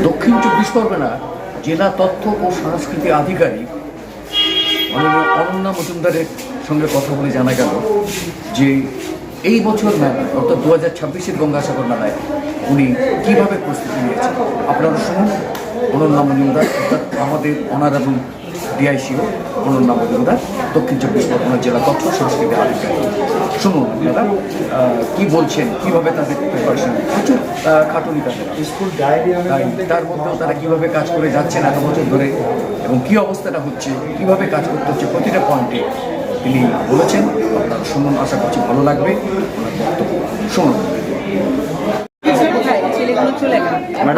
দক্ষিণ চব্বিশ পরগনা জেলা তথ্য ও সংস্কৃতি আধিকারিক অনন্যা মজুমদারের সঙ্গে কথা বলে জানা গেল যে এই বছর মেলায় অর্থাৎ 2026-এর গঙ্গাসাগর মেলায় উনি কীভাবে প্রস্তুতি নিয়েছেন। আপনারা শুনুন অনন্যা মজুমদার, অর্থাৎ আমাদের অনারেবল ডিআইসিও অনন্যা মজুমদার, দক্ষিণ চব্বিশ পরগনা জেলা তথ্য সংস্কৃতি আধিকারিক। শুনুন দাদা কী বলছেন, কীভাবে তাদের প্রিপারেশন, প্রচুর খাটুনি তাদের স্কুল তার মধ্যেও তারা কীভাবে কাজ করে যাচ্ছেন এত বছর ধরে এবং কী অবস্থাটা হচ্ছে, কীভাবে কাজ করতে হচ্ছে প্রতিটা পয়েন্টে তিনি বলেছেন। আপনারা শুনুন, আশা করছি ভালো লাগবে ওনার বক্তব্য। শুনুন।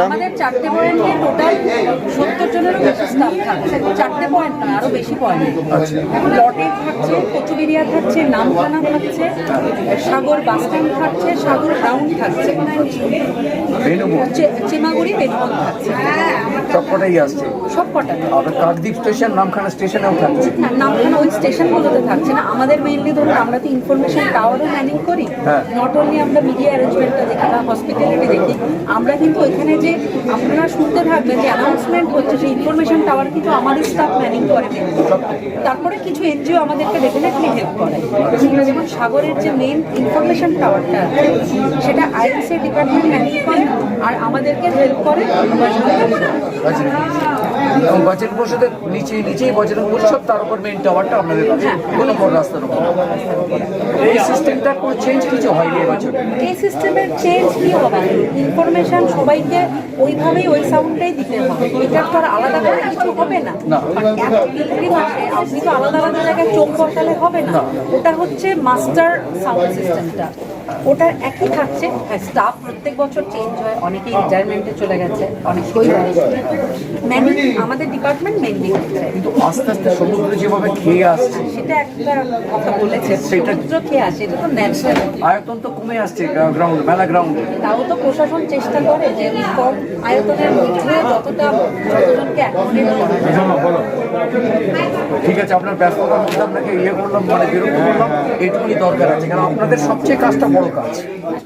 আমাদের 4টে পয়েন্টে টোটাল 70 জনেরও বেশি স্টাফ থাকছে। 4টে পয়েন্ট না, আরো বেশি পয়েন্ট। লটে থাকছে, কচুবেরিয়া থাকছে, নামখানা থাকছে, সাগর বাস স্ট্যান্ড থাকছে, সাগর গ্রাউন্ড থাকছে, চিমাগুড়ি বেনুবন থাকছে। সবকটাই আসছে, সবকটা। আপনার কাকদ্বীপ স্টেশন, নামখানা স্টেশনেও থাকছে। হ্যাঁ, নামখানা ওই স্টেশনগুলোতে থাকছে না। আমাদের মেইনলি ধরুন আমরা তো ইনফরমেশন টাওয়ারও ম্যানিং করি, নট অনলি আমরা মিডিয়া অ্যারেঞ্জমেন্টটা দেখি বা হসপিটালিটি দেখি, আমরা কিন্তু এখানে যে আপনারা শুনতে থাকবেন যে অ্যানাউন্সমেন্ট হচ্ছে সেই ইনফরমেশন টাওয়ার কিন্তু আমাদের স্টাফ ম্যানিং করে। তারপরে কিছু এনজিও আমাদেরকে ডেফিনেটলি হেল্প করে। যেমন সাগরের যে মেইন ইনফরমেশন টাওয়ারটা আছে সেটা আইএনসি ডিপার্টমেন্ট ম্যানিং করে আর আমাদেরকে হেল্প করে। এবং বাজেট পরিষদের নিচেই বাজেট পরিষদ, তার উপর মেইন টাওয়ারটা আপনাদের কোনো বড় রাস্তার উপর। এই সিস্টেমটার কোনো চেঞ্জ কিছু হয়নি এবছর। এই সিস্টেমের চেঞ্জ কি হবে? ইনফরমেশন সবাইকে ওইভাবেই ওই সাউন্ডটাই দিতে হবে, এটার তো আর আলাদা করে কিছু হবে না। আপনি তো আলাদা আলাদা জায়গায় চোখ বসালে হবে না। ওটা হচ্ছে মাস্টার সাউন্ড সিস্টেমটা, ওটা একই থাকছে। হ্যাঁ, স্টাফ প্রত্যেক বছর চেঞ্জ হয়, অনেকেই রিটায়ারমেন্টে চলে গেছে, অনেকেই ম্যানিং আমাদের ডিপার্টমেন্ট মেনলি হচ্ছে। কিন্তু আস্তে আস্তে সমুদ্র যেভাবে খেয়ে আসছে, সেটা একটা কথা বলেছে, সমুদ্র খেয়ে আসে, এটা তো ন্যাচারাল। আয়তন তো কমে আসছে গ্রাউন্ড, মেলা গ্রাউন্ডে। তাও তো প্রশাসন চেষ্টা করে যে ওই কম আয়তনের মধ্যে যতজনকে অ্যাকোমোডেট করা যায়। ঠিক আছে, আপনার ব্যস্ততার মধ্যে আপনাকে করলাম, মানে বিরক্ত করলাম, এইটুকুনি দরকার আছে, কারণ আপনাদের সবচেয়ে কাজটা বড় কাজ।